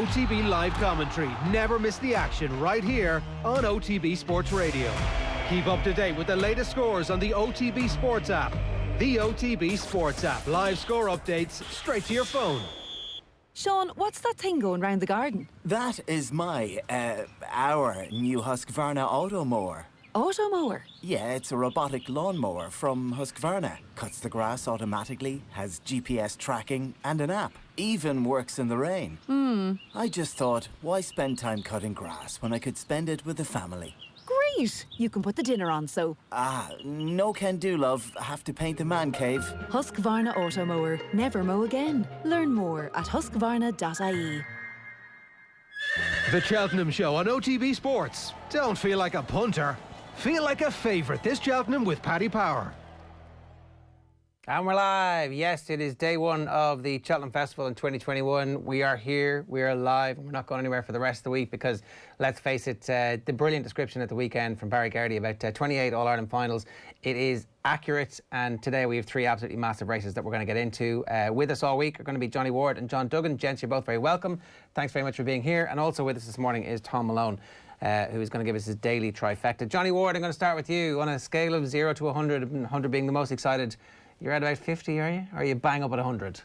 OTB live commentary. Never miss the action right here on OTB Sports Radio. Keep up to date with the latest scores on the OTB Sports app. The OTB Sports app. Live score updates straight to your phone. Sean, what's that thing going round the garden? That is our new Husqvarna Automower. Automower? Yeah, it's a robotic lawnmower from Husqvarna. Cuts the grass automatically, has GPS tracking and an app. Even works in the rain. I just thought, why spend time cutting grass when I could spend it with the family? Great! You can put the dinner on, so... No can do, love. Have to paint the man cave. Husqvarna Automower. Never mow again. Learn more at husqvarna.ie. The Cheltenham Show on OTB Sports. Don't feel like a punter. Feel like a favourite this Cheltenham with Paddy Power. And we're live. Yes, it is day one of the Cheltenham Festival in 2021. We are here, we are live, and we're not going anywhere for the rest of the week because, let's face it, the brilliant description at the weekend from Barry Gardy about 28 All-Ireland finals, it is accurate, and today we have three absolutely massive races that we're going to get into. With us all week are going to be Johnny Ward and John Duggan. Gents, you're both very welcome. Thanks very much for being here. And also with us this morning is Thom Malone, who is going to give us his daily trifecta. Johnny Ward, I'm going to start with you. On a scale of 0 to 100, 100 being the most excited, you're at about 50, are you? Or are you bang up at 100?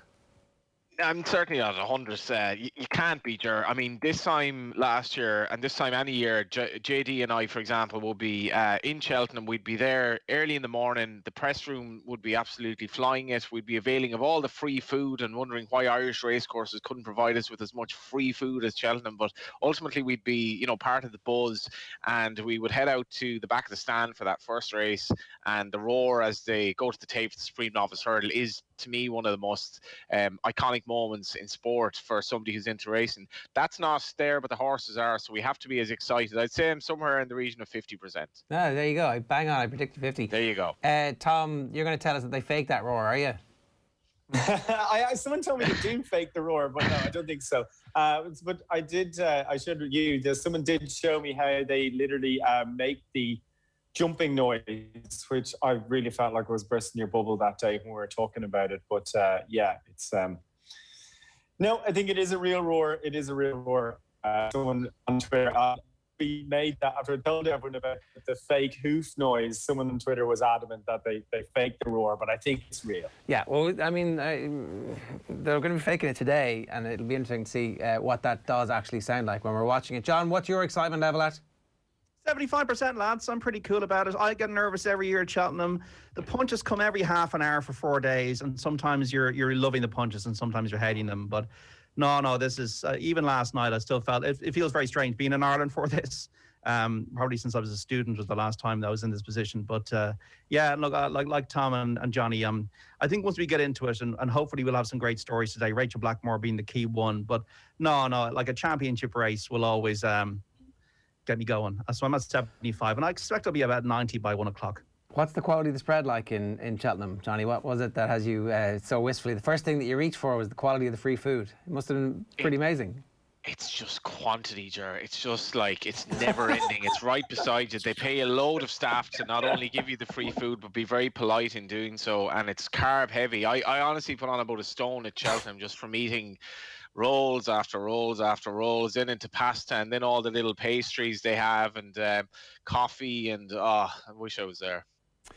I'm certainly not at 100. You can't be Ger. I mean, this time last year and this time any year, JD and I, for example, will be in Cheltenham. We'd be there early in the morning. The press room would be absolutely flying it. We'd be availing of all the free food and wondering why Irish racecourses couldn't provide us with as much free food as Cheltenham. But ultimately, we'd be, part of the buzz, and we would head out to the back of the stand for that first race. And the roar as they go to the tape for the Supreme Novice Hurdle is, to me, one of the most iconic moments in sport for somebody who's into racing. That's not there, but the horses are, so we have to be as excited. I'd say I'm somewhere in the region of 50%. There you go. Bang on. I predicted 50. There you go. Tom, you're going to tell us that they faked that roar, are you? Someone told me to do fake the roar, but no, I don't think so. But I did. I showed you. Someone did show me how they literally make the jumping noise, which I really felt like was bursting your bubble that day when we were talking about it. But it's no, I think it is a real roar. It is a real roar. Someone on Twitter, we made that after I told everyone about the fake hoof noise. Someone on Twitter was adamant that they faked the roar, but I think it's real. Yeah, well, I mean, they're going to be faking it today, and it'll be interesting to see what that does actually sound like when we're watching it. John, what's your excitement level at? 75%, lads. I'm pretty cool about it. I get nervous every year at Cheltenham. The punches come every half an hour for 4 days, and sometimes you're loving the punches and sometimes you're hating them. But no, this is even last night I still felt it feels very strange being in Ireland for this. Probably since I was a student was the last time that I was in this position. But look, like Tom and Johnny, I think once we get into it, and hopefully we'll have some great stories today. Rachel Blackmore being the key one, but no, like a championship race will always get me going. So I'm at 75, and I expect I'll be about 90 by 1 o'clock. What's the quality of the spread like in Cheltenham, Johnny? What was it that has you so wistfully? The first thing that you reached for was the quality of the free food. It must have been pretty amazing. It's just quantity, Ger. It's just like, it's never ending. It's right beside you. They pay a load of staff to not only give you the free food, but be very polite in doing so. And it's carb heavy. I honestly put on about a stone at Cheltenham just from eating rolls after rolls after rolls, then into pasta, and then all the little pastries they have, and coffee, and I wish I was there.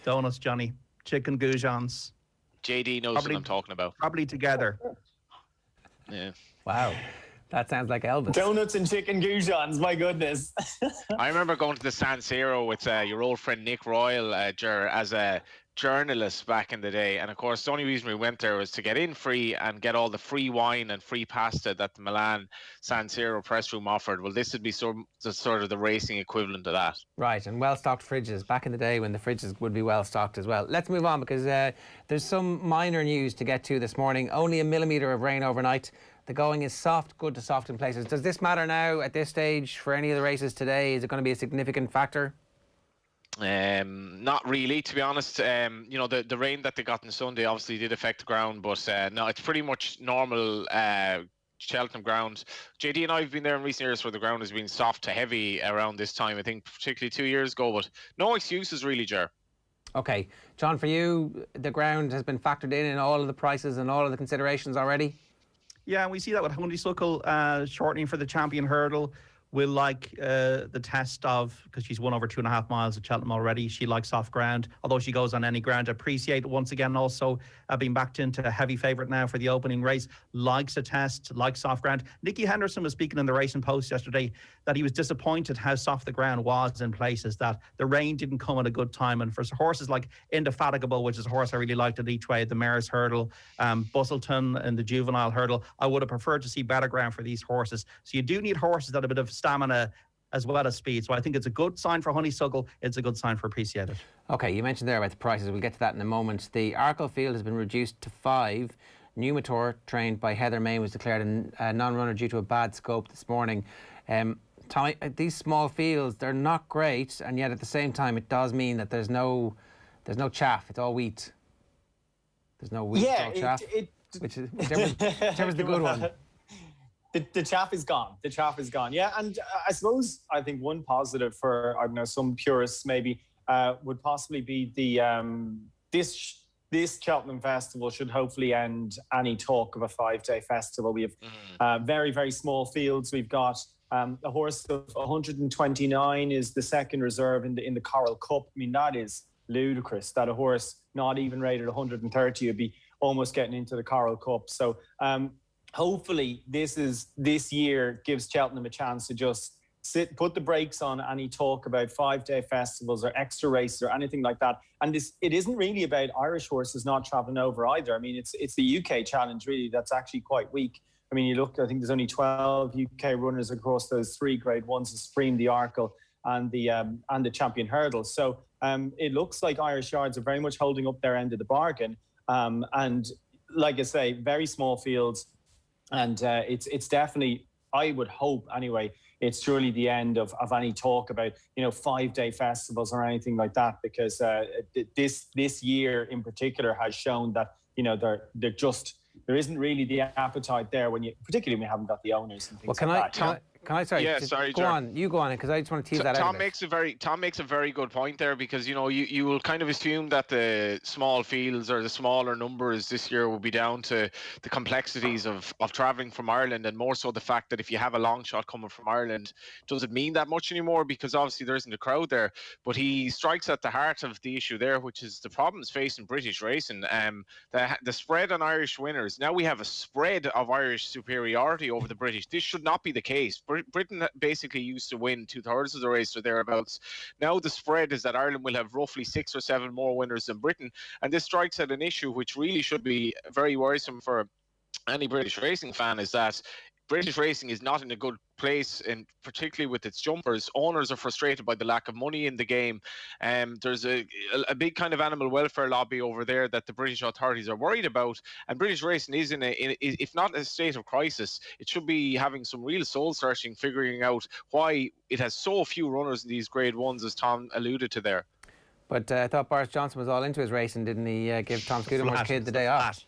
Donuts, Johnny. Chicken goujons. JD knows what I'm talking about. Probably together. Yeah. Wow. That sounds like Elvis. Donuts and chicken goujons, my goodness. I remember going to the San Siro with your old friend Nick Royal, as a journalist back in the day, and of course the only reason we went there was to get in free and get all the free wine and free pasta that the Milan San Siro press room offered. Well, this would be sort of the racing equivalent of that. Right, and well-stocked fridges back in the day when the fridges would be well-stocked as well. Let's move on because there's some minor news to get to this morning. Only 1 millimetre of rain overnight. The going is soft, good to soft in places. Does this matter now at this stage for any of the races today? Is it going to be a significant factor? Not really, to be honest. The rain that they got on Sunday obviously did affect the ground, but no, it's pretty much normal Cheltenham ground. JD and I have been there in recent years where the ground has been soft to heavy around this time, I think particularly 2 years ago, but no excuses really, Ger. Okay, John, for you, the ground has been factored in all of the prices and all of the considerations already? Yeah, and we see that with Honeysuckle shortening for the champion hurdle. Will like the test of, because she's won over 2.5 miles at Cheltenham already. She likes soft ground, although she goes on any ground. Appreciate once again also being backed into a heavy favourite now for the opening race. Likes a test, likes soft ground. Nicky Henderson was speaking in the Racing Post yesterday that he was disappointed how soft the ground was in places, that the rain didn't come at a good time. And for horses like Indefatigable, which is a horse I really liked at each way, the Mare's Hurdle, Bustleton and the Juvenile Hurdle, I would have preferred to see better ground for these horses. So you do need horses that have a bit of stamina as well as speed. So I think it's a good sign for Honeysuckle. It's a good sign for Appreciated. Okay, you mentioned there about the prices. We'll get to that in a moment. The Arkle field has been reduced to 5. Numitor, trained by Heather May, was declared a non-runner due to a bad scope this morning. Tommy, these small fields, they're not great, and yet at the same time it does mean that there's no chaff. It's all wheat. There's no wheat, it's all chaff. Whichever's the good one. The chaff is gone. The chaff is gone. Yeah, and I think one positive for, I don't know, some purists maybe would possibly be the this Cheltenham Festival should hopefully end any talk of a 5-day festival. We have very, very small fields. We've got a horse of 129 is the second reserve in the Coral Cup. I mean, that is ludicrous that a horse not even rated 130 would be almost getting into the Coral Cup. So hopefully this year gives Cheltenham a chance to just put the brakes on any talk about 5-day festivals or extra races or anything like that. And it isn't really about Irish horses not travelling over either. I mean, it's the UK challenge really that's actually quite weak. I mean, you look, I think there's only 12 UK runners across those 3 Grade 1s, the Supreme, the Arkle and the Champion Hurdle. So it looks like Irish yards are very much holding up their end of the bargain. And like I say, very small fields. And it's definitely, I would hope anyway, it's truly the end of any talk about, 5-day festivals or anything like that, because this year in particular has shown that, there isn't really the appetite there particularly when you haven't got the owners and things like that. Can I sorry? Yeah, sorry. Go on. You go on, because I just want to tease that out. Tom makes a very good point there, because you will kind of assume that the small fields or the smaller numbers this year will be down to the complexities of travelling from Ireland, and more so the fact that if you have a long shot coming from Ireland, does it mean that much anymore? Because obviously there isn't a crowd there. But he strikes at the heart of the issue there, which is the problems facing British racing. The spread on Irish winners. Now we have a spread of Irish superiority over the British. This should not be the case. Britain basically used to win 2/3 of the race or thereabouts. Now the spread is that Ireland will have roughly 6 or 7 more winners than Britain, and this strikes at an issue which really should be very worrisome for any British racing fan, is that British racing is not in a good place, and particularly with its jumpers. Owners are frustrated by the lack of money in the game. There's a big kind of animal welfare lobby over there that the British authorities are worried about. And British racing is if not a state of crisis, it should be having some real soul searching, figuring out why it has so few runners in these Grade 1s, as Tom alluded to there. But I thought Boris Johnson was all into his racing, didn't he? Give Tom Scudamore's kid the day off.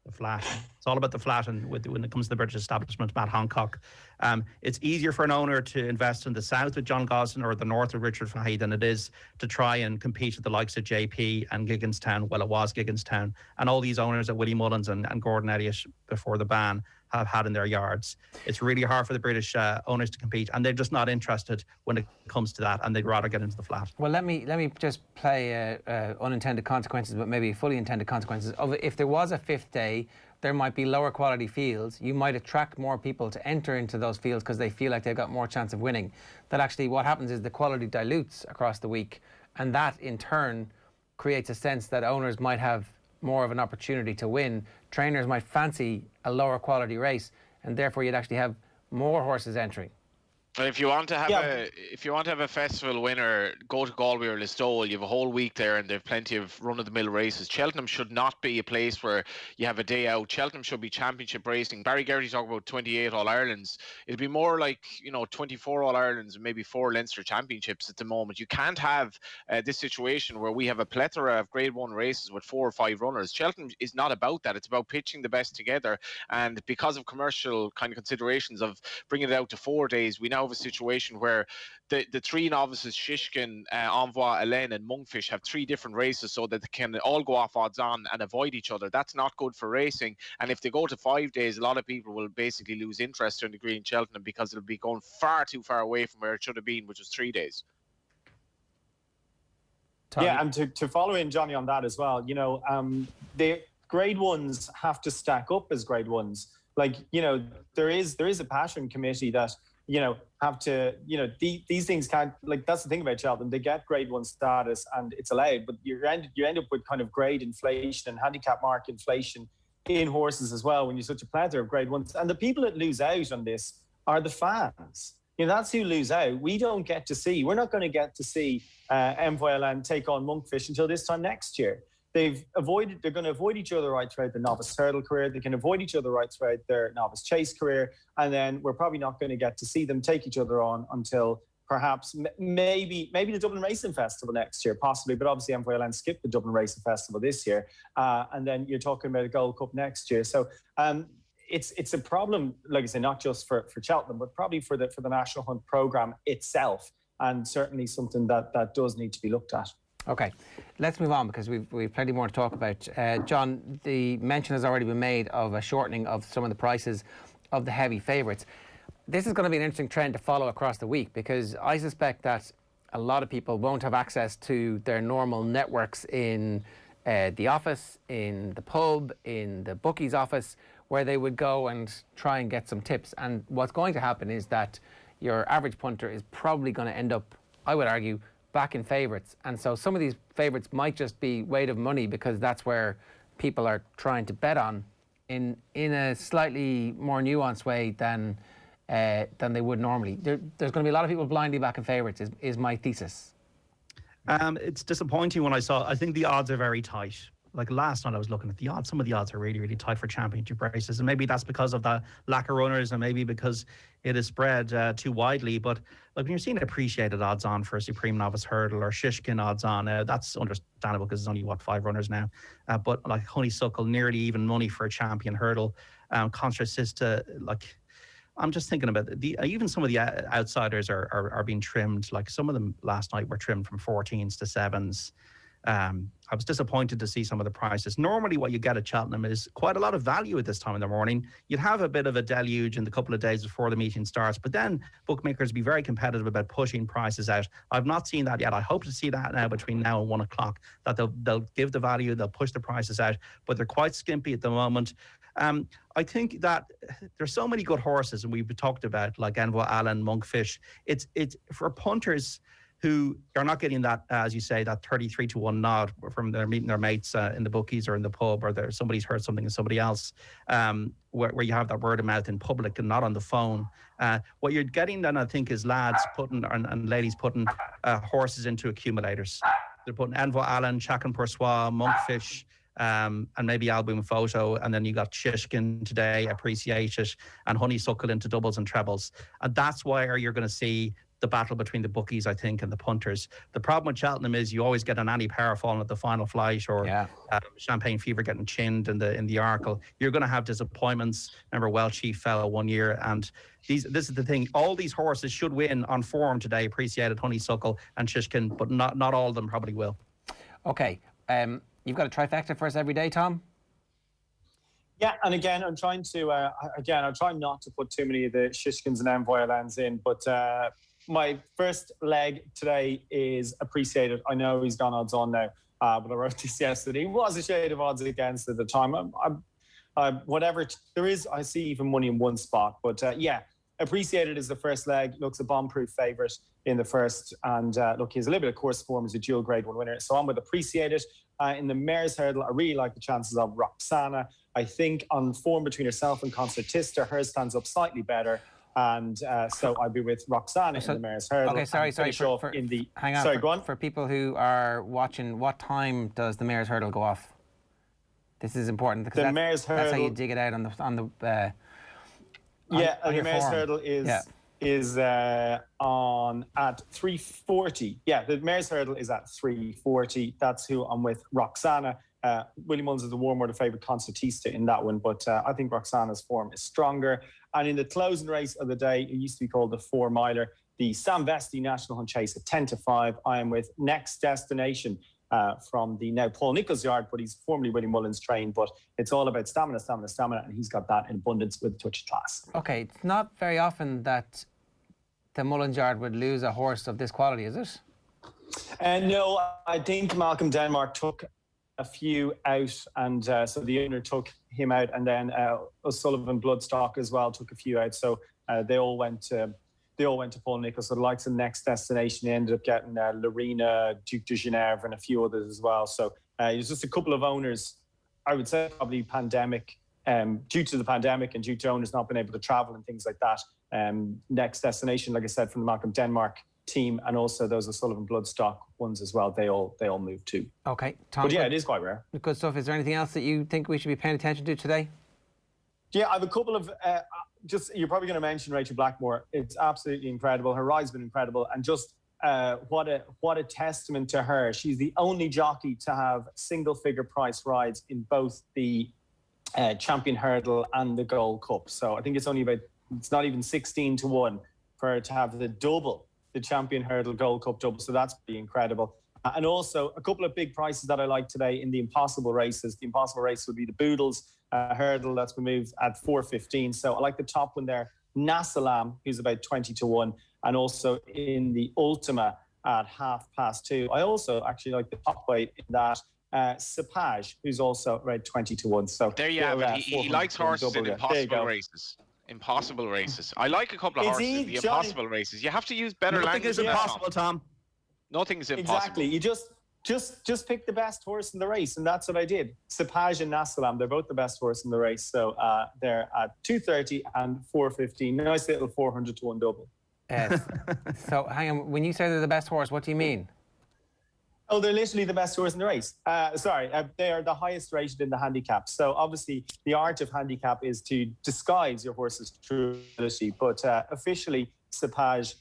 The flat. It's all about the flat, and when it comes to the British establishment, Matt Hancock. It's easier for an owner to invest in the south with John Gosden or the north with Richard Fahey than it is to try and compete with the likes of JP and Gigginstown. Well, it was Gigginstown. And all these owners that Willie Mullins and Gordon Elliott before the ban have had in their yards. It's really hard for the British owners to compete, and they're just not interested when it comes to that, and they'd rather get into the flat. Well, let me just play unintended consequences, but maybe fully intended consequences of it. If there was a 5th day, there might be lower quality fields. You might attract more people to enter into those fields because they feel like they've got more chance of winning. That actually what happens is the quality dilutes across the week, and that in turn creates a sense that owners might have more of an opportunity to win. Trainers might fancy a lower quality race, and therefore you'd actually have more horses entering. If you want to have a festival winner, go to Galway or Listowel. You have a whole week there, and they have plenty of run-of-the-mill races. Cheltenham should not be a place where you have a day out. Cheltenham should be championship racing. Barry Geraghty talked about 28 All-Irelands. It'd be more like 24 All-Irelands and maybe 4 Leinster championships at the moment. You can't have this situation where we have a plethora of Grade 1 races with 4 or 5 runners. Cheltenham is not about that. It's about pitching the best together. And because of commercial kind of considerations of bringing it out to 4 days, we now have a situation where the three novices, Shishkin, Envoy, Elaine, and Monkfish, have three different races so that they can all go off odds on and avoid each other. That's not good for racing. And if they go to 5 days, a lot of people will basically lose interest to a degree in Cheltenham because it'll be going far too far away from where it should have been, which was 3 days. Tommy? Yeah, and to follow in, Johnny, on that as well, the grade ones have to stack up as grade ones. Like, there is a passion committee that, have to, these things can't, like, that's the thing about Cheltenham. They get grade one status and it's allowed, but you end up with kind of grade inflation and handicap mark inflation in horses as well when you're such a plethora of grade ones. And the people that lose out on this are the fans. That's who lose out. We're not going to get to see MVLN take on Monkfish until this time next year. They're going to avoid each other right throughout the novice hurdle career. They can avoid each other right throughout their novice chase career. And then we're probably not going to get to see them take each other on until perhaps maybe the Dublin Racing Festival next year, possibly. But obviously MVLN skipped the Dublin Racing Festival this year. And then you're talking about a Gold Cup next year. So it's a problem, like I say, not just for Cheltenham, but probably for the National Hunt programme itself, and certainly something that does need to be looked at. Okay, let's move on because we've plenty more to talk about. John, the mention has already been made of a shortening of some of the prices of the heavy favourites. This is going to be an interesting trend to follow across the week because I suspect that a lot of people won't have access to their normal networks in the office, in the pub, in the bookie's office, where they would go and try and get some tips. And what's going to happen is that your average punter is probably going to end up, I would argue, back in favourites. And so some of these favourites might just be weight of money because that's where people are trying to bet on in a slightly more nuanced way than they would normally. There's going to be a lot of people blindly back in favourites is my thesis. It's disappointing when I think the odds are very tight. Like last night I was looking at the odds. Some of the odds are really, really tight for championship races. And maybe that's because of the lack of runners and maybe because it is spread too widely. But like when you're seeing appreciated odds on for a Supreme Novice Hurdle or Shishkin odds on, that's understandable because there's only, 5 runners now. But like Honeysuckle, nearly even money for a champion hurdle. Contra Sista, like... I'm just thinking about even some of the outsiders are being trimmed. Like some of them last night were trimmed from 14s to 7s. I was disappointed to see some of the prices. Normally what you get at Cheltenham is quite a lot of value at this time in the morning. You'd have a bit of a deluge in the couple of days before the meeting starts, but then bookmakers be very competitive about pushing prices out. I've not seen that yet. I hope to see that now between now and 1 o'clock, that they'll give the value, they'll push the prices out, but they're quite skimpy at the moment. I think that there's so many good horses, and we've talked about like Envoy Allen, Monkfish. It's for punters who are not getting that, as you say, that 33-1 nod from their meeting their mates in the bookies or in the pub, or somebody's heard something in somebody else, where you have that word of mouth in public and not on the phone. What you're getting then, I think, is lads putting and ladies putting horses into accumulators. They're putting Envoy Allen, Chacan Poursois, Monkfish, and maybe Album Photo, and then you got Shishkin today, Appreciated, and Honeysuckle into doubles and trebles. And that's where you're going to see the battle between the bookies, I think, and the punters. The problem with Cheltenham is you always get an Annie Power falling at the final flight, or Champagne Fever getting chinned in the Arkle. You're going to have disappointments. Remember, Welsh Chief fell 1 year, and this is the thing. All these horses should win on form today, Appreciated, Honeysuckle, and Shishkin, but not all of them probably will. Okay. You've got a trifecta for us every day, Tom? Yeah, and again, I'm trying to, I'm trying not to put too many of the Shishkins and Envoy Lands in, but my first leg today is Appreciated. I know he's gone odds on now, but I wrote this yesterday. He was a shade of odds against at the time. Whatever there is, I see even money in one spot, but Appreciated is the first leg. Looks a bomb-proof favourite in the first, and look, he's a little bit of course form as a dual grade 1 winner. So I'm with Appreciated. In the Mare's Hurdle, I really like the chances of Roxana. I think on form between herself and Concertista, hers stands up slightly better. And so I'd be with Roxana in the Mare's Hurdle. Okay, sorry. Hang on. Go on. For people who are watching, what time does the Mare's Hurdle go off? This is important because that's how you dig it out on the the Mare's Hurdle is on at 3:40. Yeah, the Mare's Hurdle is at 3:40. That's who I'm with, Roxana. Willie Mullins is the warm word of favourite concertista in that one, but I think Roxana's form is stronger. And in the closing race of the day, it used to be called the 4-miler, the Sam Vesti National Hunt Chase at 10-5. I am with Next Destination from the now Paul Nicholls yard, but he's formerly Willie Mullins trained. But it's all about stamina, and he's got that in abundance with a touch of class. Okay, it's not very often that the Mullins yard would lose a horse of this quality, is it? No, I think Malcolm Denmark took a few out, and so the owner took him out, and then O'Sullivan Bloodstock as well took a few out. So they all went to Paul Nicholls. So the likes of Next Destination, they ended up getting Lorena, Duke de Genève, and a few others as well. So there's just a couple of owners, I would say probably pandemic, due to the pandemic and due to owners not being able to travel and things like that. Next Destination, like I said, from the Malcolm Denmark team, and also those O'Sullivan Bloodstock ones as well. They all moved too. Okay, Thom. But yeah, it is quite rare. Good stuff. Is there anything else that you think we should be paying attention to today? Yeah, I have a couple of. You're probably going to mention Rachel Blackmore. It's absolutely incredible. Her ride's been incredible, and just what a testament to her. She's the only jockey to have single-figure price rides in both the Champion Hurdle and the Gold Cup. So I think it's not even 16-1 for her to have the double. The Champion Hurdle Gold Cup double, so that's pretty incredible. And also a couple of big prices that I like today in the Impossible races. The Impossible race would be the Boodles Hurdle, that's been moved at 4.15. So I like the top one there, Nasalam, who's about 20-1, and also in the Ultima at 2:30. I also actually like the top weight in that Sapage, who's also around 20-1. So there you have it. He likes horses in impossible races. Impossible races. I like a couple of horses in the impossible races. You have to use better language. Nothing is impossible, Thom. Nothing's impossible. Exactly. You just pick the best horse in the race, and that's what I did. Sapage and Nasalam, they're both the best horse in the race. So they're at 2:30 and 4.15. Nice little 400-1 double. So hang on, when you say they're the best horse, what do you mean? Oh, they're literally the best horse in the race. They are the highest rated in the handicap. So obviously the art of handicap is to disguise your horse's true ability. But officially, Sapage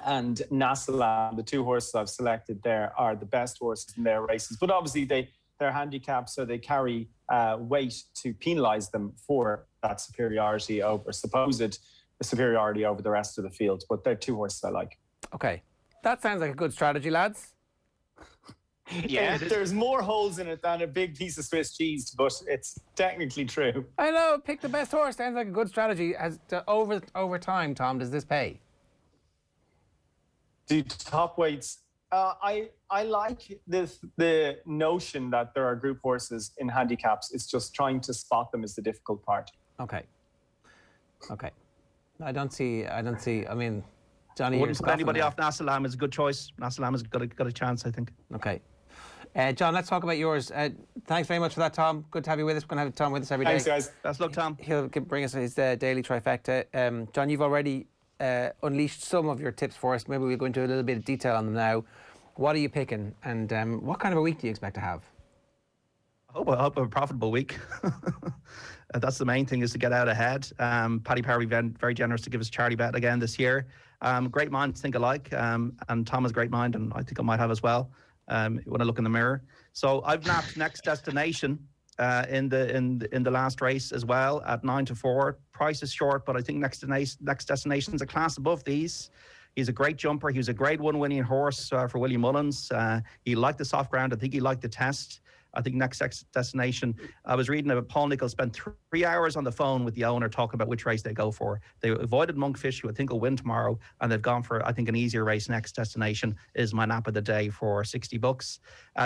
and Nasalam, the two horses I've selected there, are the best horses in their races. But obviously they're handicapped, so they carry weight to penalise them for that superiority over supposed superiority over the rest of the field. But they're two horses I like. Okay, that sounds like a good strategy, lads. Yeah, there's more holes in it than a big piece of Swiss cheese, but it's technically true. I know, pick the best horse sounds like a good strategy. As to over time, Thom, does this pay? Do top weights? I like the notion that there are group horses in handicaps. It's just trying to spot them is the difficult part. Okay. I don't see. I mean, Johnny, wouldn't put anybody off Nasalam is a good choice. Nasalam has got a chance, I think. Okay. John, let's talk about yours. Thanks very much for that, Thom. Good to have you with us. We're going to have Thom with us every day. Thanks, guys. Best luck, Thom. He'll bring us his daily trifecta. John, you've already unleashed some of your tips for us. Maybe we'll go into a little bit of detail on them now. What are you picking, and what kind of a week do you expect to have? I hope a profitable week. That's the main thing, is to get out ahead. Paddy Parry very generous to give us Charlie bet again this year. Great minds think alike, and Thom has a great mind, and I think I might have as well when I look in the mirror. So I've napped Next Destination in the last race as well at 9-4. Price is short, but I think Next Destination is a class above these. He's a great jumper. He was a grade 1 winning horse for Willie Mullins. He liked the soft ground. I think he liked the test. I think Next Destination, I was reading about Paul Nicholls spent 3 hours on the phone with the owner talking about which race they go for. They avoided Monkfish, who I think will win tomorrow, and they've gone for, I think, an easier race. Next Destination is my nap of the day for $60.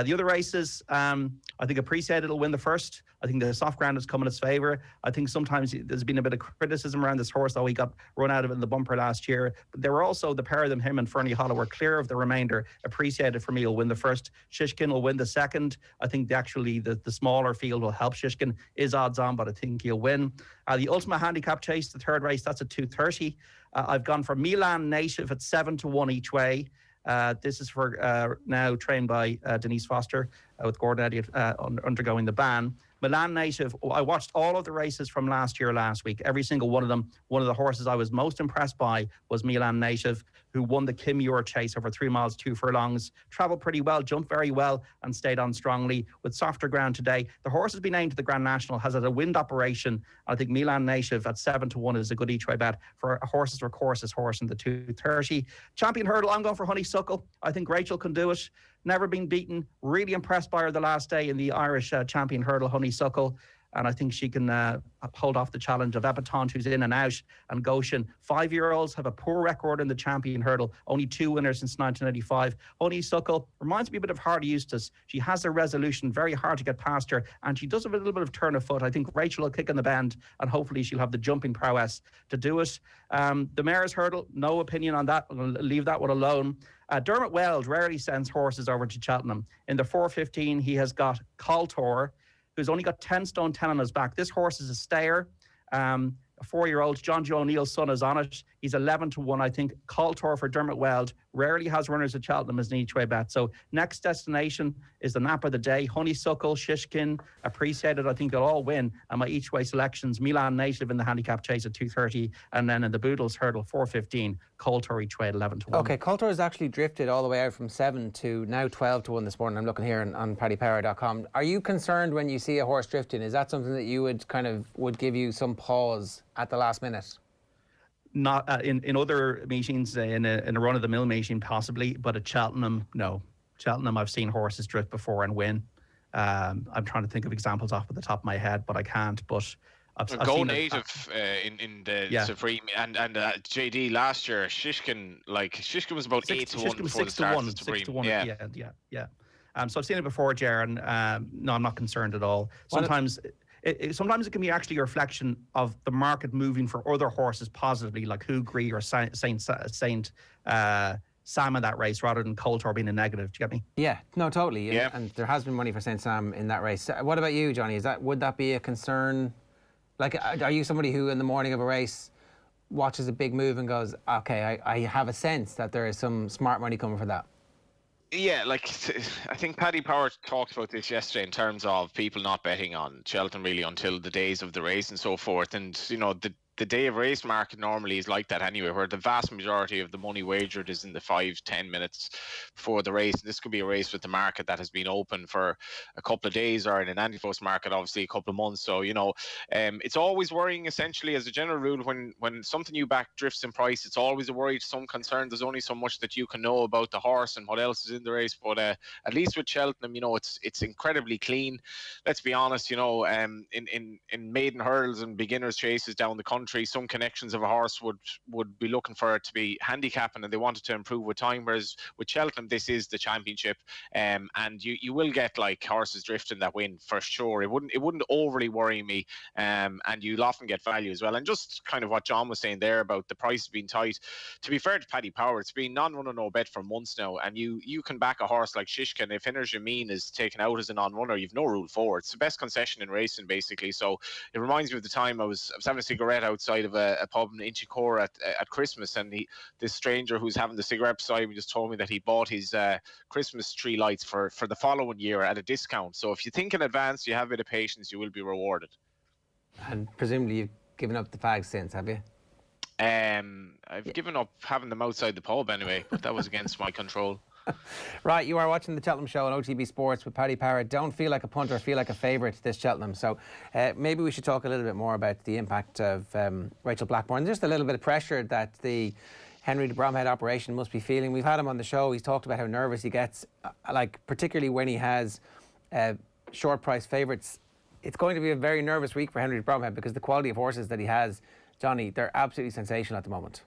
The other races, I think Appreciated will win the first. I think the soft ground has come in its favour. I think sometimes there's been a bit of criticism around this horse, though he got run out of it in the bumper last year. But there were also the pair of them, him and Fernie Hollow, were clear of the remainder. Appreciated for me will win the first. Shishkin will win the second. I think the smaller field will help Shishkin. Is odds on, but I think he'll win. The Ultimate Handicap Chase, the third race, that's at 2:30. I've gone for Milan Native at 7-1 each way. This is for now trained by Denise Foster with Gordon Elliott undergoing the ban. Milan native. I watched all of the races from last week. Every single one of them. One of the horses I was most impressed by was Milan native, who won the Kim Muir chase over 3 miles, 2 furlongs. Travelled pretty well, jumped very well, and stayed on strongly with softer ground today. The horse has been named to the Grand National, has had a wind operation. I think Milan native at 7-1 is a good each way bet for a horses for courses horse in the 230. Champion hurdle, I'm going for Honeysuckle. I think Rachel can do it. Never been beaten. Really impressed by her the last day in the Irish champion hurdle, Honeysuckle. And I think she can hold off the challenge of Epatante, who's in and out, and Goshen. 5-year-olds have a poor record in the champion hurdle. Only 2 winners since 1985. Honeysuckle reminds me a bit of Hardy Eustace. She has a resolution, very hard to get past her, and she does have a little bit of turn of foot. I think Rachel will kick in the bend, and hopefully she'll have the jumping prowess to do it. The mare's hurdle, no opinion on that. I'll leave that one alone. Dermot Weld rarely sends horses over to Cheltenham. In the 4:15, he has got Coltor, who's only got 10 stone 10 on his back. This horse is a stayer. A 4-year-old, John Joe O'Neill's son, is on it. He's 11-1, I think. Coltor for Dermot Weld. Rarely has runners at Cheltenham as an each-way bet. So next destination is the nap of the day. Honeysuckle, Shishkin, Appreciated. I think they'll all win. And my each-way selections, Milan native in the handicap chase at 2:30. And then in the Boodles hurdle, 4:15, Coltor each way at 11-1. Okay, Coltor has actually drifted all the way out from 7 to now 12-1 this morning. I'm looking here on paddypower.com. Are you concerned when you see a horse drifting? Is that something that you would give you some pause at the last minute? Not in other meetings, in a run-of-the-mill meeting possibly, but at Cheltenham, no. Cheltenham, I've seen horses drift before and win. I'm trying to think of examples off the top of my head, but I can't. But I've seen native in the Supreme and JD last year. Shishkin was about 8-1 before the start of the Supreme. 6-1. Yeah. So I've seen it before, Ger, and no, I'm not concerned at all. Sometimes it can be actually a reflection of the market moving for other horses positively, like Hooghry or Saint Sam in that race, rather than Coltor being a negative. Do you get me? Yeah, no, totally. Yeah. And there has been money for Saint Sam in that race. What about you, Johnny? Would that be a concern? Like, are you somebody who in the morning of a race watches a big move and goes, okay, I have a sense that there is some smart money coming for that? Yeah, I think Paddy Power talked about this yesterday in terms of people not betting on Cheltenham really until the days of the race and so forth. And, the day of race market normally is like that anyway, where the vast majority of the money wagered is in the 5-10 minutes before the race. And this could be a race with the market that has been open for a couple of days, or in an anti-post market, obviously a couple of months. So, it's always worrying, essentially, as a general rule, when something you back drifts in price, it's always a worry to some concern. There's only so much that you can know about the horse and what else is in the race. But at least with Cheltenham, it's incredibly clean. Let's be honest, in maiden hurdles and beginners chases down the country, some connections of a horse would be looking for it to be handicapping, and they wanted to improve with time, whereas with Cheltenham this is the championship, and you will get horses drifting that win for sure. It wouldn't overly worry me, and you'll often get value as well. And just kind of what John was saying there about the price being tight, to be fair to Paddy Power, it's been non-runner no bet for months now, and you can back a horse like Shishkin. If Inner Jameen is taken out as a non-runner, you've no rule forward. It's the best concession in racing, basically. So it reminds me of the time I was having a cigarette outside of a pub in Inchicore at Christmas, and this stranger who's having the cigarette beside me just told me that he bought his Christmas tree lights for the following year at a discount. So if you think in advance, you have a bit of patience, you will be rewarded. And presumably you've given up the fags since, have you? I've given up having them outside the pub anyway, but that was against my control. Right, you are watching the Cheltenham Show on OTB Sports with Paddy Power. Don't feel like a punter, feel like a favourite this Cheltenham. So maybe we should talk a little bit more about the impact of Rachel Blackmore and just a little bit of pressure that the Henry de Bromhead operation must be feeling. We've had him on the show. He's talked about how nervous he gets, particularly when he has short price favourites. It's going to be a very nervous week for Henry de Bromhead because the quality of horses that he has, Johnny, they're absolutely sensational at the moment.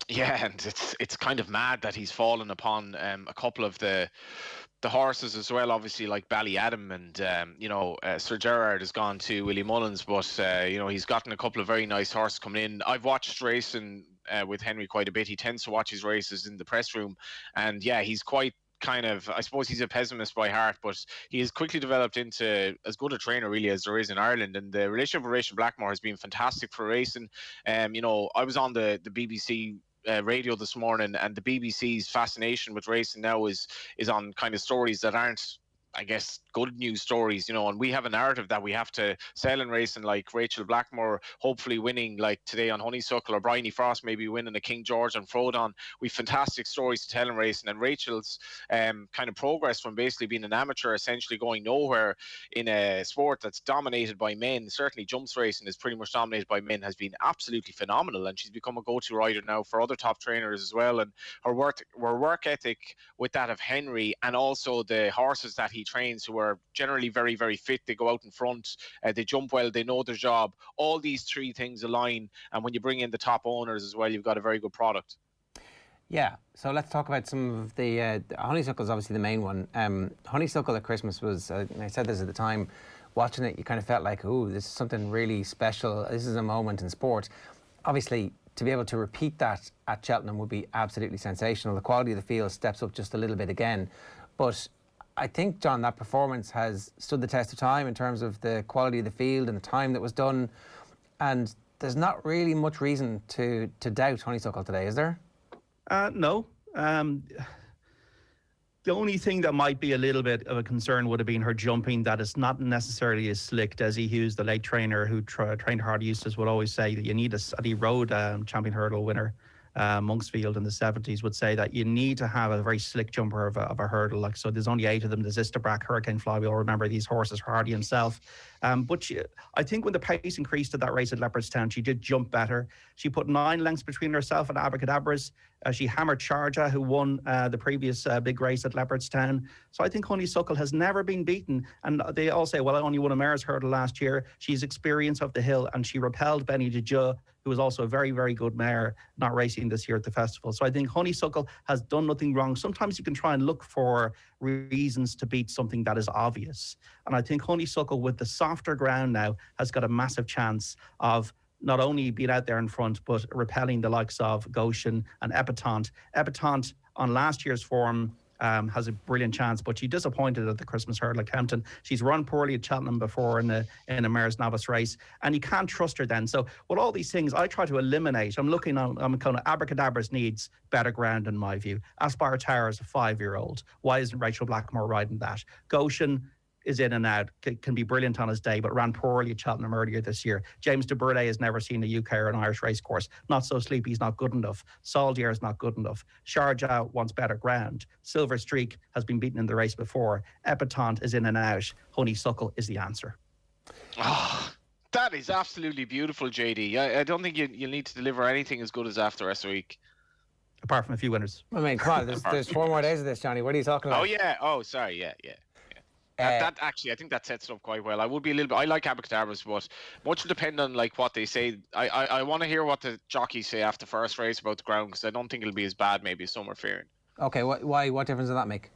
Yeah, and it's kind of mad that he's fallen upon a couple of the horses as well, obviously, like Ballyadam, and Sir Gerard has gone to Willie Mullins, but he's gotten a couple of very nice horses coming in. I've watched racing with Henry quite a bit. He tends to watch his races in the press room, and yeah, he's quite kind of, I suppose he's a pessimist by heart, but he has quickly developed into as good a trainer really as there is in Ireland, and the relationship with Rachel Blackmore has been fantastic for racing. I was on the BBC radio this morning, and the BBC's fascination with racing now is on kind of stories that aren't I guess, good news stories, and we have a narrative that we have to sell in racing, like Rachel Blackmore hopefully winning like today on Honeysuckle, or Bryony Frost maybe winning a King George on Frodon. We've fantastic stories to tell in racing, and Rachel's kind of progress from basically being an amateur, essentially going nowhere in a sport that's dominated by men, certainly jumps racing is pretty much dominated by men, has been absolutely phenomenal, and she's become a go-to rider now for other top trainers as well. And her work ethic with that of Henry, and also the horses that he trains, who are generally very, very fit. They go out in front, they jump well, they know their job. All these three things align, and when you bring in the top owners as well, you've got a very good product. Yeah, so let's talk about some of the Honeysuckle is obviously the main one. Honeysuckle at Christmas was, and I said this at the time, watching it, you kind of felt like, oh, this is something really special. This is a moment in sport. Obviously, to be able to repeat that at Cheltenham would be absolutely sensational. The quality of the field steps up just a little bit again. But I think, John, that performance has stood the test of time in terms of the quality of the field and the time that was done. And there's not really much reason to doubt Honeysuckle today, is there? No. The only thing that might be a little bit of a concern would have been her jumping, that is not necessarily as slick. Desi Hughes, the late trainer who trained hard Eustace, would always say that you need he rode champion hurdle winner Monksfield in the 70s, would say that you need to have a very slick jumper of a hurdle. Like, so there's only 8 of them. There's Istabrack, Hurricane Fly. We all remember these horses, Hardy himself. But I think when the pace increased at that race at Leopardstown, she did jump better. She put 9 lengths between herself and Abracadabras. She hammered Sharjah, who won the previous big race at Leopardstown. So I think Honeysuckle has never been beaten. And they all say, well, I only won a mare's hurdle last year. She's experience of the hill, and she repelled Benny Dejeu, who was also a very, very good mare, not racing this year at the festival. So I think Honeysuckle has done nothing wrong. Sometimes you can try and look for reasons to beat something that is obvious. And I think Honeysuckle, with the softer ground now, has got a massive chance of not only being out there in front, but repelling the likes of Goshen and Epatante. Epatante, on last year's form, has a brilliant chance, but she disappointed at the Christmas hurdle at Kempton. She's run poorly at Cheltenham before in a mare's novice race, and you can't trust her then. So with all these things, I try to eliminate. I'm looking on kind of Abracadabras needs better ground in my view. Aspire Tower is a 5-year-old. Why isn't Rachel Blackmore riding that? Goshen is in and out, can be brilliant on his day, but ran poorly at Cheltenham earlier this year. James de Burley has never seen a UK or an Irish race course. Not So Sleepy is not good enough. Saldier is not good enough. Sharjah wants better ground. Silver Streak has been beaten in the race before. Epatante is in and out. Honeysuckle is the answer. Oh, that is absolutely beautiful, JD. I don't think you need to deliver anything as good as that the rest of the week. Apart from a few winners. I mean, come on, there's 4 more days of this, Johnny. What are you talking about? Oh, yeah. Oh, sorry. Yeah. That actually, I think that sets it up quite well. I would be a little bit. I like Abracadabras, but much will depend on like what they say. I want to hear what the jockeys say after first race about the ground, because I don't think it'll be as bad maybe as some are fearing. Okay, why? What difference does that make?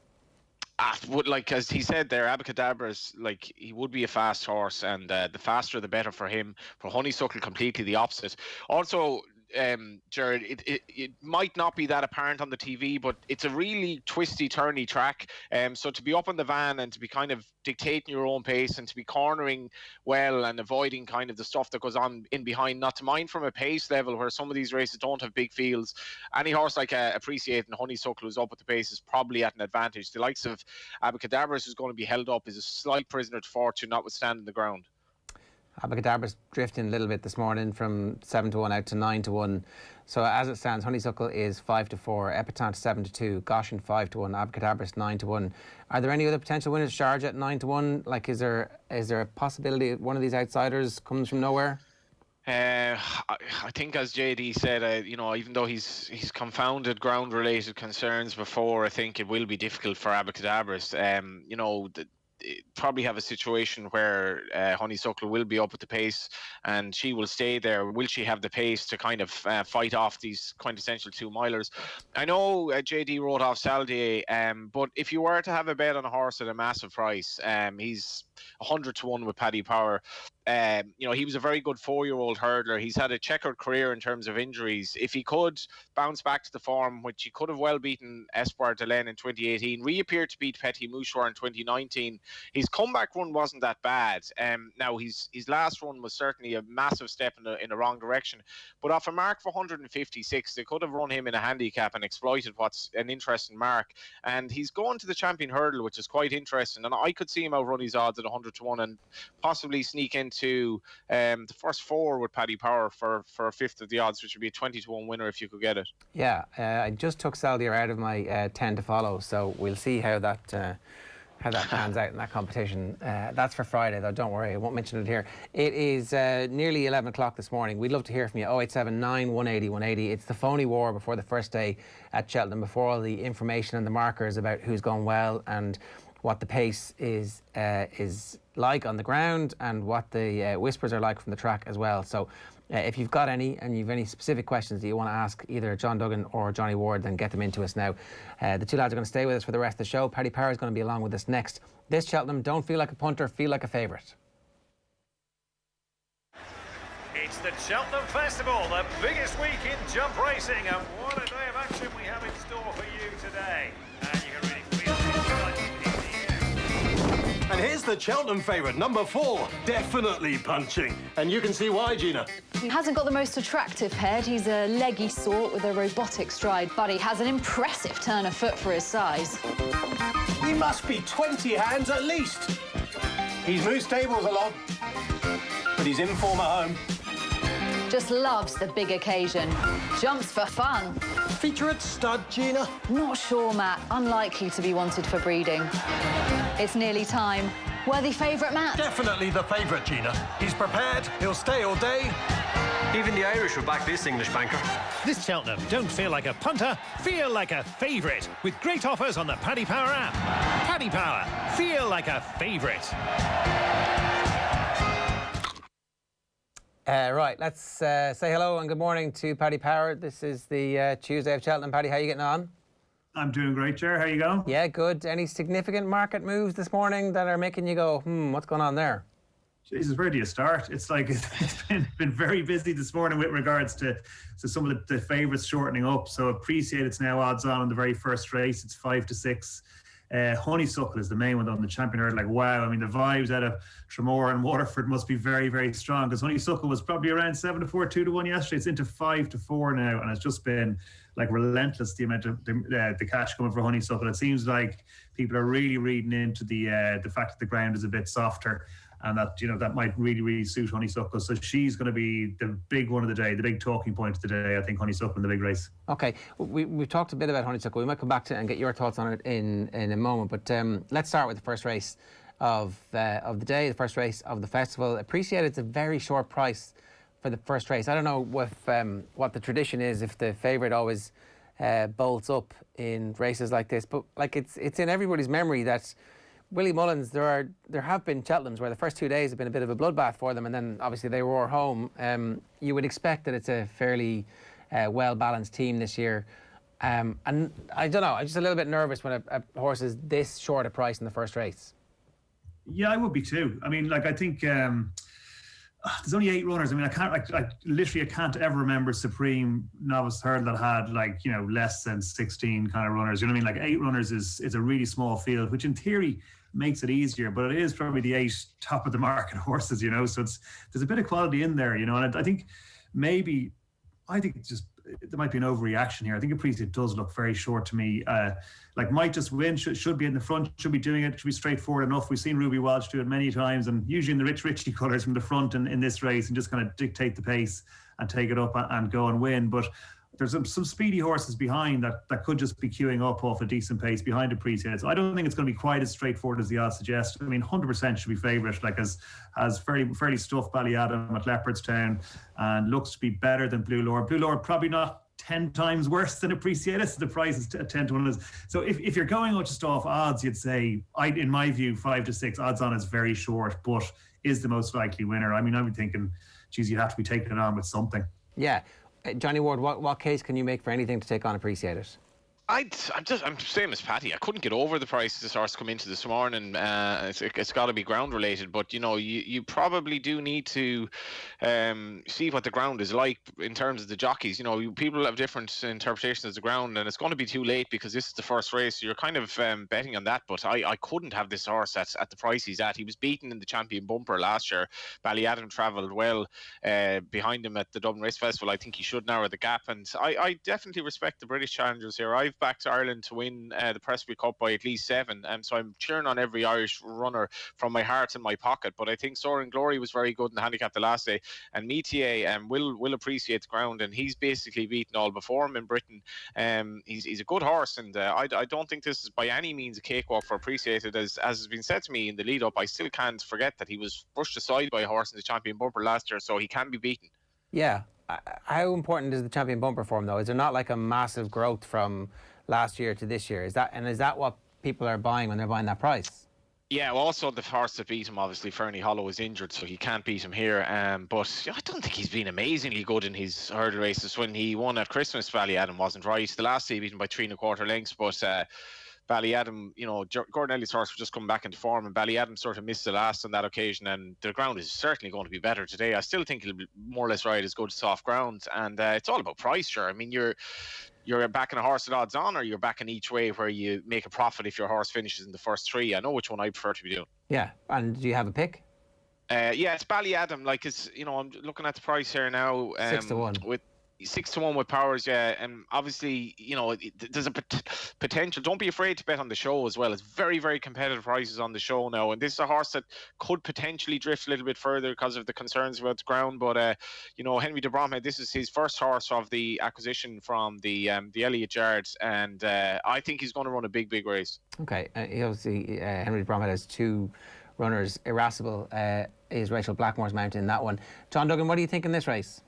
Like as he said there, Abracadabras, like he would be a fast horse, and the faster the better for him. For Honeysuckle, completely the opposite. Also, Jared, it might not be that apparent on the TV, but it's a really twisty, turny track. So to be up on the van and to be kind of dictating your own pace and to be cornering well and avoiding kind of the stuff that goes on in behind, not to mind from a pace level where some of these races don't have big fields. Any horse like Appreciate and Honeysuckle who's up at the pace is probably at an advantage. The likes of Abracadabras, who's going to be held up, is a slight prisoner to fortune, notwithstanding the ground. Abracadabra's drifting a little bit this morning from 7-1 out to 9-1. So as it stands, Honeysuckle is 5-4, Epatante 7-2, Goshen 5-1, Abracadabras 9-1. Are there any other potential winners? Sharjah at 9-1. Like, is there a possibility one of these outsiders comes from nowhere? I think, as JD said, even though he's confounded ground-related concerns before, I think it will be difficult for Abracadabras. Probably have a situation where Honeysuckle will be up at the pace and she will stay there. Will she have the pace to kind of fight off these quintessential 2-milers? I know JD wrote off Saldier, but if you were to have a bet on a horse at a massive price, he's 100-1 with Paddy Power. You know, he was a very good 4-year-old hurdler. He's had a checkered career in terms of injuries. If he could bounce back to the form, which he could have well beaten Espoir de Lens in 2018, reappeared to beat Petit Mouchoir in 2019, his comeback run wasn't that bad. Now, his last run was certainly a massive step in the wrong direction. But off a mark for 156, they could have run him in a handicap and exploited what's an interesting mark. And he's going to the champion hurdle, which is quite interesting. And I could see him outrun his odds at 100-1 and possibly sneak into the first 4 with Paddy Power for a fifth of the odds, which would be a 20-1 winner if you could get it. Yeah, I just took Saldier out of my 10 to follow, so we'll see how that pans out in that competition. That's for Friday, though. Don't worry, I won't mention it here. It is nearly 11 o'clock this morning. We'd love to hear from you. 0879 180 180. It's the phony war before the first day at Cheltenham, before all the information and the markers about who's gone well and what the pace is like on the ground and what the whispers are like from the track as well. So if you've got any and you've any specific questions that you want to ask either John Duggan or Johnny Ward, then get them into us now. The two lads are going to stay with us for the rest of the show. Paddy Power is going to be along with us next. This Cheltenham, don't feel like a punter, feel like a favourite. It's the Cheltenham Festival, the biggest week in jump racing, and what a day of action we have in store for you today. And you can really feel the excitement in the air. And here's the Cheltenham favourite, number 4, definitely punching. And you can see why, Gina. He hasn't got the most attractive head. He's a leggy sort with a robotic stride, but he has an impressive turn of foot for his size. He must be 20 hands at least. He's moved stables a lot, but he's in form at home. Just loves the big occasion. Jumps for fun. Featurette stud, Gina? Not sure, Matt. Unlikely to be wanted for breeding. It's nearly time. Worthy favourite, Matt? Definitely the favourite, Gina. He's prepared, he'll stay all day. Even the Irish will back this English banker. This Cheltenham, don't feel like a punter, feel like a favourite, with great offers on the Paddy Power app. Paddy Power, feel like a favourite. Right, let's say hello and good morning to Paddy Power. This is the Tuesday of Cheltenham. Paddy, how are you getting on? I'm doing great, Ger. How you going? Yeah, good. Any significant market moves this morning that are making you go, what's going on there? Jesus, where do you start? It's like it's been very busy this morning with regards to some of the favourites shortening up. So Appreciate it's now odds on the very first race. It's 5 to 6. Honeysuckle is the main one on the champion hurdle. Like, wow, I mean, the vibes out of Tremor and Waterford must be very, very strong, because Honeysuckle was probably around 7 to 4, 2 to 1 yesterday. It's into 5 to 4 now, and it's just been like relentless, the amount of the cash coming for Honeysuckle. It seems like people are really reading into the fact that the ground is a bit softer, and that, you know, that might really, really suit Honeysuckle. So she's going to be the big one of the day, the big talking point of the day, I think, Honeysuckle in the big race. Okay, we've talked a bit about Honeysuckle. We might come back to it and get your thoughts on it in a moment. But let's start with the first race of the day, the first race of the festival. Appreciate it's a very short price for the first race. I don't know what the tradition is, if the favourite always bolts up in races like this, but like it's in everybody's memory that Willie Mullins, there have been Cheltenhams where the first 2 days have been a bit of a bloodbath for them, and then obviously they roar home. You would expect that it's a fairly well-balanced team this year. And I don't know, I'm just a little bit nervous when a horse is this short a price in the first race. Yeah, I would be too. I mean, like, I think there's only 8 runners. I mean, I can't ever remember Supreme Novice Hurdle that had, like, you know, less than 16 kind of runners. You know what I mean? Like, 8 runners is a really small field, which in theory makes it easier, but it is probably the 8 top of the market horses, you know, so there's a bit of quality in there, you know, and I think just there might be an overreaction here. I think Appreciate does look very short to me. Like, might just win, should be in the front, should be doing it, should be straightforward enough. We've seen Ruby Walsh do it many times, and usually in the Rich Ritchie colours from the front in this race, and just kind of dictate the pace and take it up and go and win. But there's some speedy horses behind that could just be queuing up off a decent pace behind Appreciate. So I don't think it's going to be quite as straightforward as the odds suggest. I mean, 100% should be favourite, like as fairly stuffed Ballyadam at Leopardstown, and looks to be better than Blue Lord. Blue Lord probably not 10 times worse than Appreciate. So the price is 10 to 1. So if you're going out just off odds, you'd say, in my view, 5 to 6 odds on is very short, but is the most likely winner. I mean, I'd be thinking, geez, you'd have to be taking it on with something. Yeah. Johnny Ward, what case can you make for anything to take on Appreciate it? I'm same as Paddy. I couldn't get over the price this horse come into this morning. It's got to be ground related, but you probably do need to see what the ground is like in terms of the jockeys. People have different interpretations of the ground, and it's going to be too late because this is the first race. So you're kind of betting on that, but I couldn't have this horse at the price he's at. He was beaten in the Champion Bumper last year. Ballyadam travelled well behind him at the Dublin Race Festival. I think he should narrow the gap, and I definitely respect the British challengers here. I've backed Ireland to win the Presbyterian Cup by at least 7, so I'm cheering on every Irish runner from my heart and my pocket. But I think Soaring Glory was very good in the handicap the last day, and Metier will appreciate the ground, and he's basically beaten all before him in Britain. He's a good horse, and I don't think this is by any means a cakewalk for Appreciated. As has been said to me in the lead up, I still can't forget that he was brushed aside by a horse in the Champion Bumper last year, so he can be beaten. Yeah. How important is the Champion Bumper form, though? Is there not like a massive growth from last year to this year? Is that what people are buying when they're buying that price? Yeah, well, also the horse that beat him, obviously, Fernie Hollow, is injured, so he can't beat him here. But I don't think he's been amazingly good in his hurdle races. When he won at Christmas, Ballyadam wasn't right. The last day he beat him by 3 1/4 lengths, but Ballyadam, Gordon Elliott's horse was just coming back into form, and Ballyadam sort of missed the last on that occasion, and the ground is certainly going to be better today. I still think it'll be more or less right as good soft ground, and it's all about price, sure. I mean, you're backing a horse at odds on, or you're backing each way where you make a profit if your horse finishes in the first 3. I know which one I prefer to be doing. Yeah, and do you have a pick? Yeah, it's Ballyadam. Like, I'm looking at the price here now. 6 to 1. With 6 to 1 with Powers, yeah, and obviously, there's a potential. Don't be afraid to bet on the show as well. It's very, very competitive prices on the show now, and this is a horse that could potentially drift a little bit further because of the concerns about the ground. But Henry de Bromhead, this is his first horse of the acquisition from the Elliott Yards, and I think he's going to run a big, big race. Okay, obviously Henry de Bromhead has 2 runners. Irascible is Rachel Blackmore's mount in that one. John Duggan, what do you think in this race?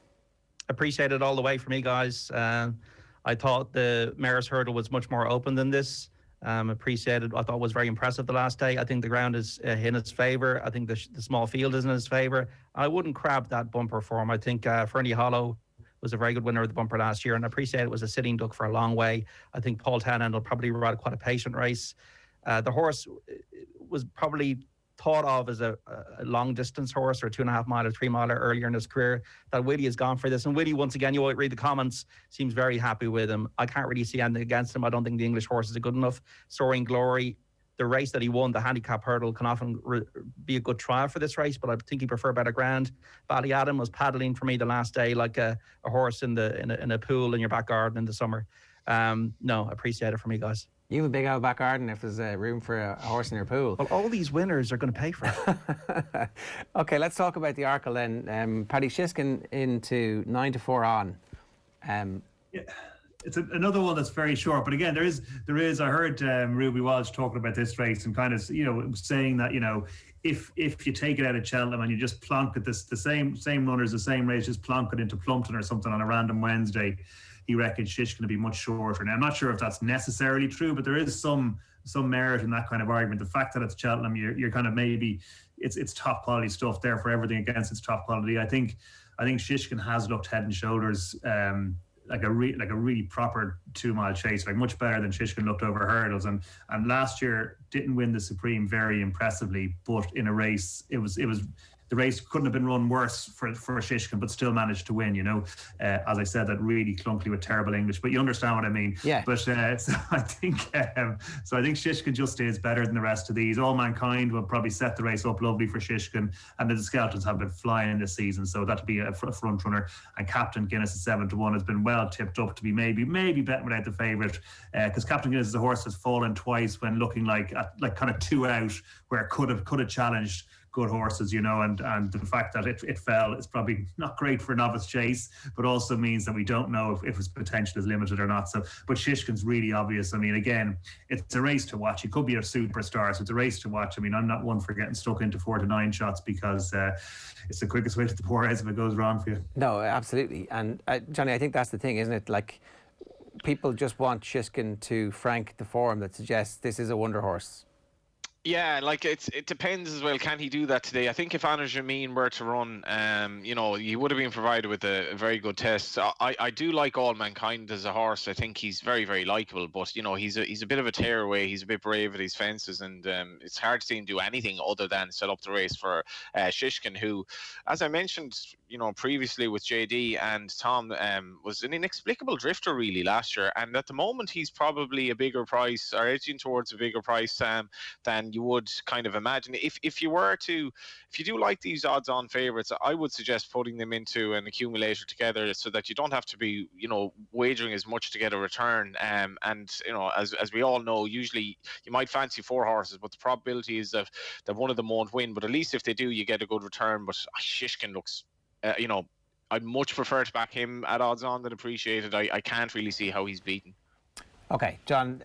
Appreciated all the way for me, guys. I thought the Mare's Hurdle was much more open than this. Appreciated. I thought was very impressive the last day. I think the ground is in his favour. I think the small field is in his favour. I wouldn't crab that bumper for him. I think Fernie Hollow was a very good winner of the bumper last year, and I appreciate it was a sitting duck for a long way. I think Paul Townend will probably ride quite a patient race. The horse was probably thought of as a long distance horse or a 2.5 mile or 3 miler earlier in his career. That Willie has gone for this, and Willie, once again, you read the comments, seems very happy with him. I can't really see anything against him. I don't think the English horses are good enough. Soaring Glory, the race that he won, the handicap hurdle, can often be a good trial for this race, but I think he prefer better ground. Ballyadam was paddling for me the last day like a horse in a pool in your back garden in the summer. No, appreciate it for me, guys. You have a big old back garden if there's room for a horse in your pool. Well, all these winners are going to pay for it. Okay, let's talk about the Arkle then. Paddy Shiskin into 9 to 4 on. Yeah, it's another one that's very short. But again, there is. I heard Ruby Walsh talking about this race and kind of saying that if you take it out of Cheltenham and you just plonk it, the same runners, the same race, just plonk it into Plumpton or something on a random Wednesday, he reckons Shish going to be much shorter. Now, I'm not sure if that's necessarily true, but there is some merit in that kind of argument. The fact that it's Cheltenham, you're kind of maybe it's top quality stuff there for everything against its top quality. I think Shishkin has looked head and shoulders like a really proper 2 mile chase, like much better than Shishkin looked over hurdles. And last year didn't win the Supreme very impressively, but in a race it was. The race couldn't have been run worse for Shishkin, but still managed to win, as I said, that really clunkily with terrible English, but you understand what I mean. Yeah. But so I think Shishkin just is better than the rest of these. All Mankind will probably set the race up lovely for Shishkin, and the Skeletons have been flying this season, so that'll be a front runner. And Captain Guinness at 7 to 1 has been well tipped up to be maybe betting without the favourite, because Captain Guinness is a horse that's fallen twice when looking like kind of 2 out, where it could have challenged good horses, and the fact that it fell is probably not great for a novice chase, but also means that we don't know if its potential is limited or not. So, but Shishkin's really obvious. I mean, again, it's a race to watch. He could be a superstar, so it's a race to watch. I mean, I'm not one for getting stuck into 4 to 9 shots because it's the quickest way to the poor heads if it goes wrong for you. No, absolutely. And Johnny, I think that's the thing, isn't it? Like, people just want Shishkin to frank the form that suggests this is a wonder horse. Yeah, like it depends as well. Can he do that today? I think if Anna Jamin were to run, he would have been provided with a very good test. So I do like All Mankind as a horse. I think he's very, very likable, but he's a bit of a tearaway. He's a bit brave at his fences, and it's hard to see him do anything other than set up the race for Shishkin, who, as I mentioned, previously with JD and Thom, was an inexplicable drifter really last year, and at the moment he's probably a bigger price, or edging towards a bigger price than you would kind of imagine. If you do like these odds-on favourites, I would suggest putting them into an accumulator together so that you don't have to be, wagering as much to get a return. And as we all know, usually you might fancy 4 horses, but the probability is that one of them won't win. But at least if they do, you get a good return. But Shishkin looks, I'd much prefer to back him at odds-on than appreciated. I can't really see how he's beaten. Okay, John,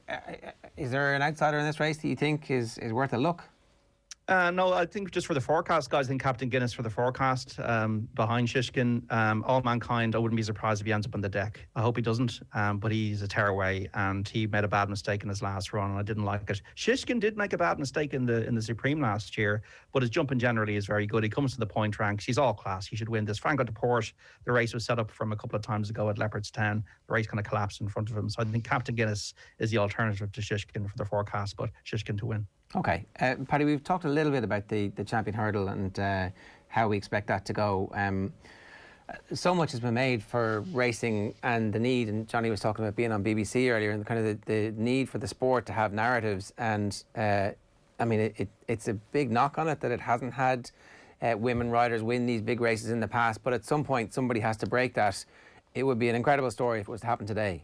is there an outsider in this race that you think is worth a look? No, I think just for the forecast, guys, I think Captain Guinness for the forecast behind Shishkin. All Mankind, I wouldn't be surprised if he ends up on the deck. I hope he doesn't, but he's a tearaway and he made a bad mistake in his last run and I didn't like it. Shishkin did make a bad mistake in the Supreme last year, but his jumping generally is very good. He comes to the point ranks. He's all class. He should win this. Franco de Port, the race was set up from a couple of times ago at Leopardstown. The race kind of collapsed in front of him. So I think Captain Guinness is the alternative to Shishkin for the forecast, but Shishkin to win. Okay. Paddy, we've talked a little bit about the champion hurdle and how we expect that to go. So much has been made for racing and the need, and Johnny was talking about being on BBC earlier, and kind of the need for the sport to have narratives. And it's a big knock on it that it hasn't had women riders win these big races in the past, but at some point somebody has to break that. It would be an incredible story if it was to happen today.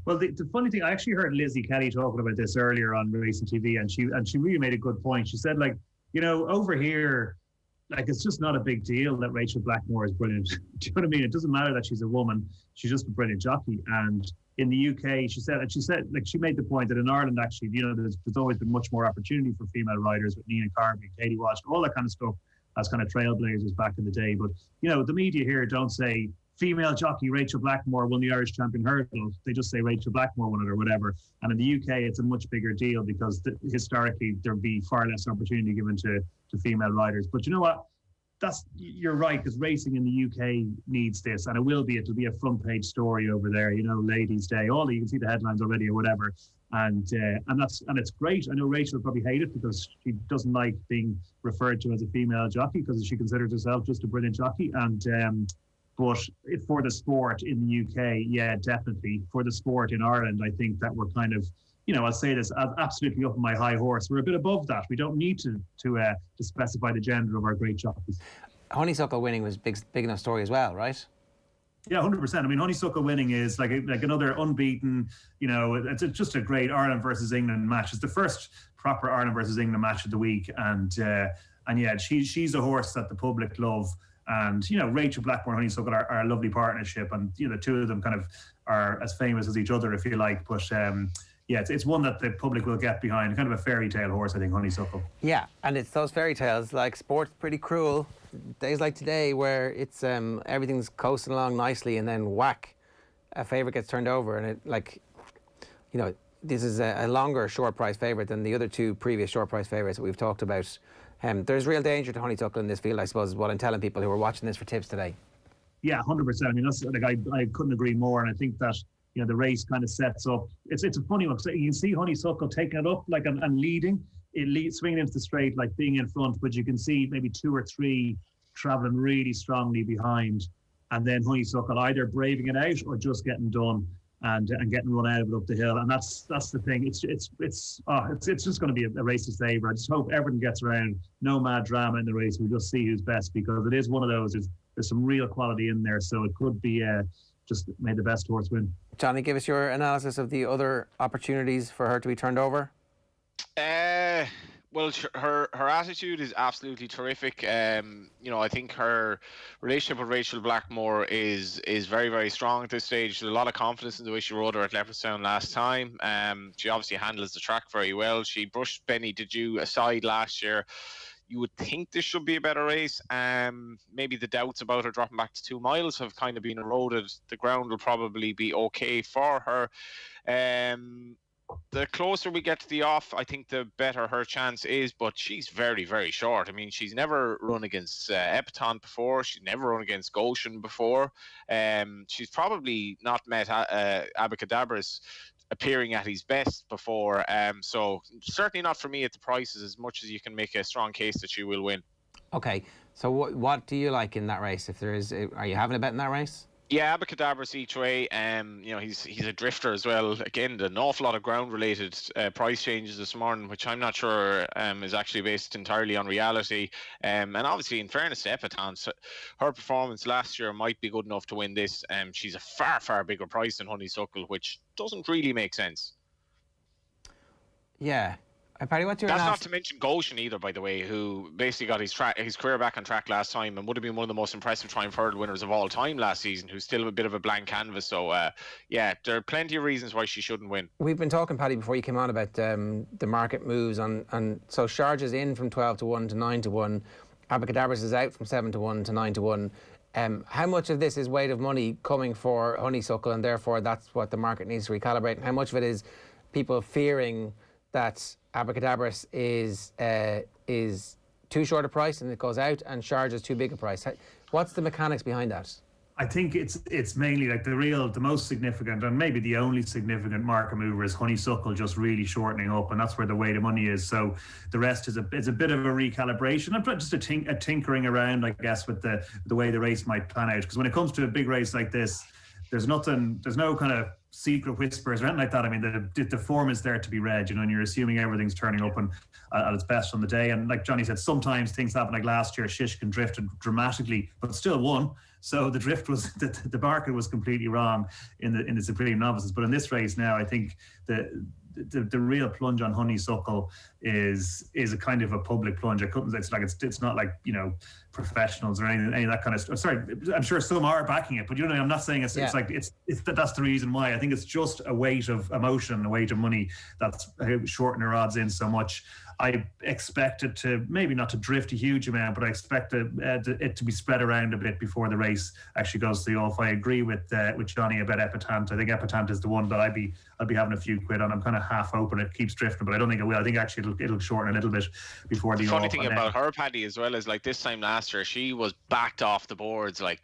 Well, the funny thing, I actually heard Lizzie Kelly talking about this earlier on Racing TV, and she really made a good point. She said, over here, it's just not a big deal that Rachel Blackmore is brilliant. Do you know what I mean? It doesn't matter that she's a woman; she's just a brilliant jockey. And in the UK, she made the point that in Ireland, actually, there's always been much more opportunity for female riders with Nina Carby, Katie Walsh, all that kind of stuff as kind of trailblazers back in the day. But the media here don't say female jockey Rachel Blackmore won the Irish champion hurdle. They just say Rachel Blackmore won it or whatever. And in the UK, it's a much bigger deal because historically there'd be far less opportunity given to female riders. But you know what? You're right, because racing in the UK needs this, and it'll be a front page story over there. Ladies' Day. You can see the headlines already or whatever. And it's great. I know Rachel will probably hate it because she doesn't like being referred to as a female jockey because she considers herself just a brilliant jockey. But for the sport in the UK, yeah, definitely. For the sport in Ireland, I think that we're kind of, I'll say this absolutely up on my high horse. We're a bit above that. We don't need to specify the gender of our great jockeys. Honeysuckle winning was big enough story as well, right? Yeah, 100%. I mean, Honeysuckle winning is like another unbeaten. It's just a great Ireland versus England match. It's the first proper Ireland versus England match of the week, and yeah, she's a horse that the public love. And, Rachel Blackmore and Honeysuckle are a lovely partnership. And, the two of them kind of are as famous as each other, if you like. But, yeah, it's one that the public will get behind. Kind of a fairy tale horse, I think, Honeysuckle. Yeah, and it's those fairy tales, like sport's pretty cruel. Days like today where it's everything's coasting along nicely and then whack, a favourite gets turned over. And this is a longer short price favourite than the other two previous short price favourites that we've talked about. There's real danger to Honeysuckle in this field, I suppose, is what I'm telling people who are watching this for tips today. Yeah, 100%. I mean, that's I couldn't agree more. And I think that, the race kind of sets up. It's a funny one. So you can see Honeysuckle taking it up and leading. Swinging into the straight, like being in front. But you can see maybe 2 or 3 travelling really strongly behind. And then Honeysuckle either braving it out or just getting done. And getting run out of it up the hill, and that's the thing. It's just going to be a race to savour. I just hope everyone gets around. No mad drama in the race. We'll just see who's best, because it is one of those. There's some real quality in there, so it could be just may the best horse win. Johnny, give us your analysis of the other opportunities for her to be turned over. Well, her attitude is absolutely terrific. I think her relationship with Rachel Blackmore is very, very strong at this stage. There's a lot of confidence in the way she rode her at Leopardstown last time. She obviously handles the track very well. She brushed Benny Deju aside last year. You would think this should be a better race. Maybe the doubts about her dropping back to 2 miles have kind of been eroded. The ground will probably be okay for her. The closer we get to the off, I think the better her chance is, but she's very, very short. I mean, she's never run against Epatante before. She's never run against Goshen before. She's probably not met Abacadabras appearing at his best before. So certainly not for me at the prices, as much as you can make a strong case that she will win. Okay, so what do you like in that race? If there is, are you having a bet in that race? Yeah, Abacadabras each way. He's a drifter as well. Again, an awful lot of ground-related price changes this morning, which I'm not sure is actually based entirely on reality. And obviously, in fairness to Epatante, her performance last year might be good enough to win this. She's a far, far bigger price than Honeysuckle, which doesn't really make sense. Yeah. Paddy, what's your That's not to mention Goshen either, by the way, who basically got his career back on track last time and would have been one of the most impressive Triumph Hurdle winners of all time last season, who's still a bit of a blank canvas. So, there are plenty of reasons why she shouldn't win. We've been talking, Paddy, before you came on about the market moves on. So Sharjah's in from 12 to 1 to 9 to 1. Abacadabras is out from 7 to 1 to 9 to 1. How much of this is weight of money coming for Honeysuckle, and therefore that's what the market needs to recalibrate? And how much of it is people fearing that Abacadabras is too short a price and it goes out, and Sharjah's too big a price? What's the mechanics behind that? I think it's mainly like the most significant and maybe the only significant market mover is Honeysuckle just really shortening up, and that's where the weight of money is. So the rest is a bit of a recalibration and just a tinkering around, I guess, with the way the race might plan out. Because when it comes to a big race like this, there's no kind of secret whispers or anything like that. I mean, the form is there to be read, and you're assuming everything's turning up and at its best on the day. And like Johnny said, sometimes things happen. Like last year, Shishkin drifted dramatically, but still won. So the drift was the market was completely wrong in the Supreme Novices. But in this race now, I think the real plunge on Honeysuckle is a kind of a public plunge. It's not like professionals or any of that kind of stuff. Sorry, I'm sure some are backing it, but I'm not saying it's that's the reason why. I think it's just a weight of emotion, a weight of money that's shortening our odds in so much. I expect it to maybe not to drift a huge amount, but I expect it to be spread around a bit before the race actually goes to the off. I agree with Johnny about Epatante. I think Epatante is the one that I'd be having a few quid on. I'm kind of half hoping it keeps drifting, but I don't think it will. I think actually it'll shorten a little bit before the off. Funny thing about her, Paddy, as well, is like this time last year, she was backed off the boards. Like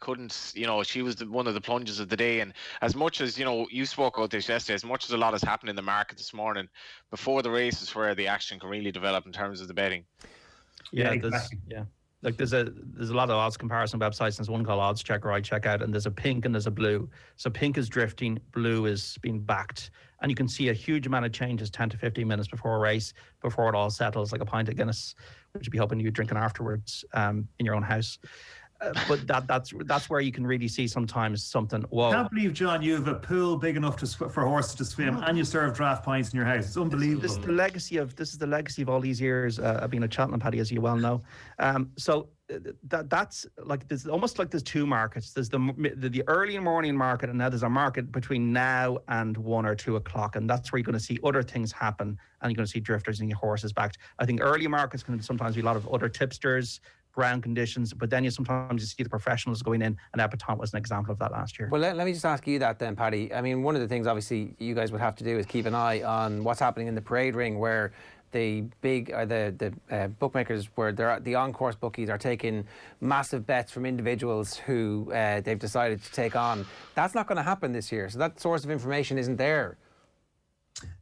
she was one of the plunges of the day. And as much as you spoke about this yesterday, as much as a lot has happened in the market this morning, before the race is where the action can really develop in terms of the betting. Yeah, exactly. Like there's a lot of odds comparison websites. There's one called Odds Checker I check out, and there's a pink and there's a blue. So pink is drifting, blue is being backed, and you can see a huge amount of changes 10 to 15 minutes before a race, before it all settles, like a pint of Guinness, which you'd be hoping you're drinking afterwards in your own house. But that's where you can really see sometimes something. Whoa! I can't believe, John, you have a pool big enough for horses to swim, and you serve draft pints in your house. It's unbelievable. This is the legacy of all these years of being a Cheltenham, Paddy, as you well know. So that's like there's almost like there's two markets. There's the early morning market, and now there's a market between now and 1 or 2 o'clock, and that's where you're going to see other things happen, and you're going to see drifters and your horses backed. I think early markets can sometimes be a lot of other tipsters, ground conditions, but then you sometimes see the professionals going in, and Epatante was an example of that last year. Well, let me just ask you that then, Paddy. I mean, one of the things obviously you guys would have to do is keep an eye on what's happening in the parade ring, where the bookmakers, where the on-course bookies are taking massive bets from individuals who they've decided to take on. That's not going to happen this year, so that source of information isn't there.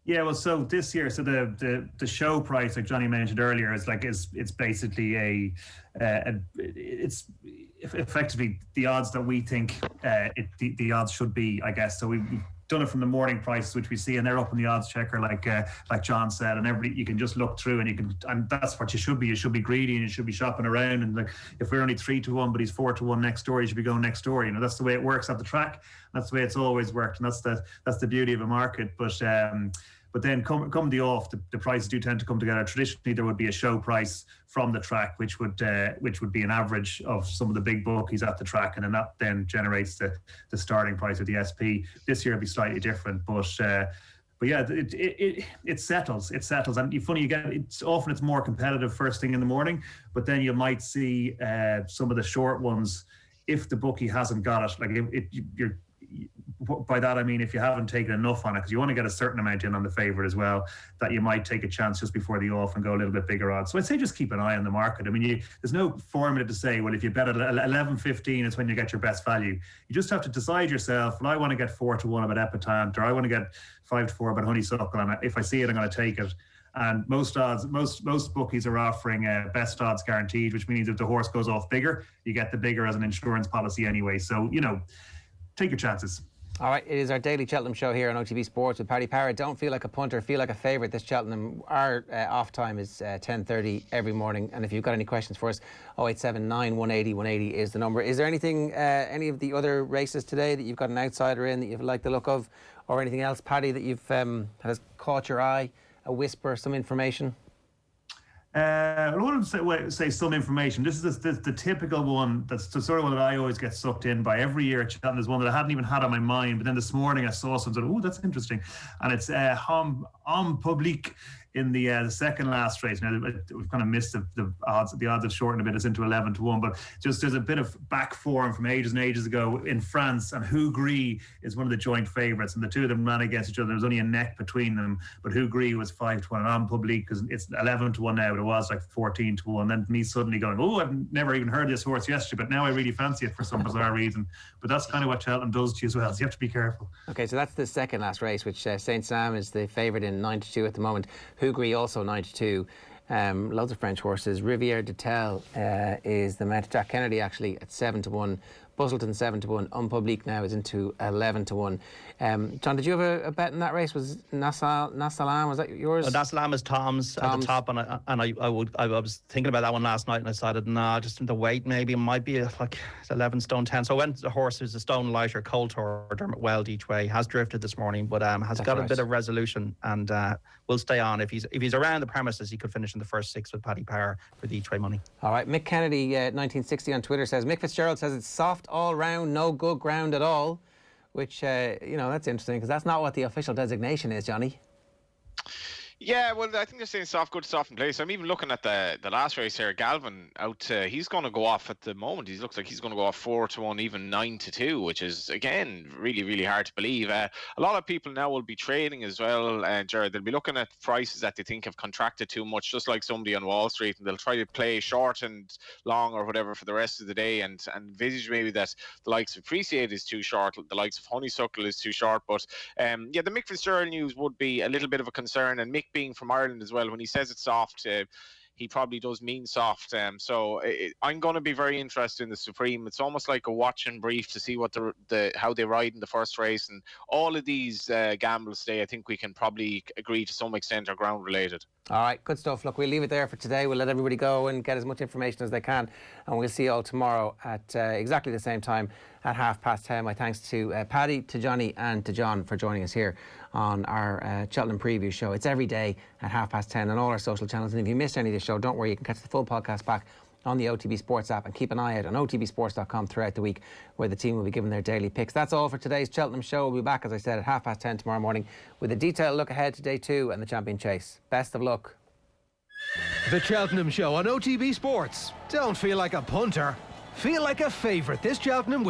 Yeah, well, so this year, so the show price, like Johnny mentioned earlier, is it's basically it's effectively the odds that we think the odds should be, I guess. So we've done it from the morning prices, which we see, and they're up in the odds checker, like John said, and everybody, you can just look through, and that's what you should be. You should be greedy, and you should be shopping around. And like, if we're only 3 to 1, but he's 4 to 1 next door, you should be going next door. That's the way it works at the track. That's the way it's always worked, and that's the beauty of a market. But then come the off, the prices do tend to come together. Traditionally, there would be a show price from the track, which would be an average of some of the big bookies at the track, and then that then generates the starting price of the SP. This year it'll be slightly different, but yeah, it settles. It settles, and funny, it's more competitive first thing in the morning, but then you might see some of the short ones if the bookie hasn't got it. Like by that I mean if you haven't taken enough on it, because you want to get a certain amount in on the favourite as well, that you might take a chance just before the off and go a little bit bigger odds. So I'd say just keep an eye on the market. I mean, there's no formula to say, well, if you bet at 11.15 it's when you get your best value. You just have to decide yourself, well, I want to get 4-1 about Epitant, or I want to get 5-4 about Honeysuckle, and if I see it I'm going to take it. And most bookies are offering best odds guaranteed, which means if the horse goes off bigger, you get the bigger as an insurance policy anyway. So, take your chances. All right, it is our daily Cheltenham show here on OTB Sports with Paddy Power. Don't feel like a punter, feel like a favourite. This Cheltenham, our off time is 10:30 every morning. And if you've got any questions for us, 0879 180 180 is the number. Is there anything, any of the other races today that you've got an outsider in that you like the look of, or anything else, Paddy, that you've has caught your eye? A whisper, some information? I want to say some information. This is the typical one. That's the sort of one that I always get sucked in by every year at Cheltenham. There's one that I hadn't even had on my mind, but then this morning I saw something. Oh, that's interesting. And it's Homme Public in the second last race. Now we've kind of missed the odds. The odds have shortened a bit. It's into 11-1, but just there's a bit of back form from ages and ages ago in France, and Hugri is one of the joint favourites, and the two of them ran against each other. There was only a neck between them, but Hugri was 5-1, and Homme Public, because it's 11-1 now, but it was like 14-1. Then me suddenly going, oh, I've never even heard this horse yesterday, but now I really fancy it for some bizarre reason. But that's kind of what Cheltenham does to you as well, so you have to be careful. Okay, so that's the second last race, which Saint Sam is the favourite in 9-2 at the moment. Hugri also 9-2. Loads of French horses. Riviere de Tel is the mount. Jack Kennedy actually at 7-1. Busselton 7-1. Unpublic now is into 11-1. John, did you have a bet in that race? Was Nasalam, was that yours? Nasalam is Thom's at the top, and I was thinking about that one last night, and I decided, just the weight maybe might be like 11 stone 10. So I went the horse who's a stone lighter, Coulter, Dermot Weld each way, has drifted this morning, but has got a bit of resolution, and will stay on. If he's around the premises, he could finish in the first 6 with Paddy Power for the each way money. All right, Mick Kennedy 1960 on Twitter says Mick Fitzgerald says it's soft all round, no good ground at all, which that's interesting, because that's not what the official designation is, Johnny. Yeah, well, I think they're saying soft, good, soft in place. I'm even looking at the last race here. Galvin out. He's going to go off at the moment. He looks like he's going to go off 4-1, even 9-2, which is again really, really hard to believe. A lot of people now will be trading as well, Jared. They'll be looking at prices that they think have contracted too much, just like somebody on Wall Street, and they'll try to play short and long or whatever for the rest of the day, and envisage maybe that the likes of Appreciate is too short, the likes of Honeysuckle is too short. But the Mick Fitzgerald news would be a little bit of a concern, and Mick being from Ireland as well, when he says it's soft, he probably does mean soft. So I'm going to be very interested in the Supreme. It's almost like a watch and brief to see what how they ride in the first race, and all of these gambles today, I think we can probably agree to some extent are ground related. All right, good stuff. Look, we'll leave it there for today. We'll let everybody go and get as much information as they can, and we'll see you all tomorrow at exactly the same time at 10:30. My thanks to Paddy, to Johnny and to John for joining us here on our Cheltenham preview show. It's every day at 10:30 on all our social channels, and if you missed any of the show, don't worry, you can catch the full podcast back on the OTB Sports app, and keep an eye out on otbsports.com throughout the week, where the team will be giving their daily picks. That's all for today's Cheltenham show. We'll be back, as I said, at 10:30 tomorrow morning with a detailed look ahead to day 2 and the champion chase. Best of luck. The Cheltenham Show on OTB Sports. Don't feel like a punter, feel like a favourite this Cheltenham.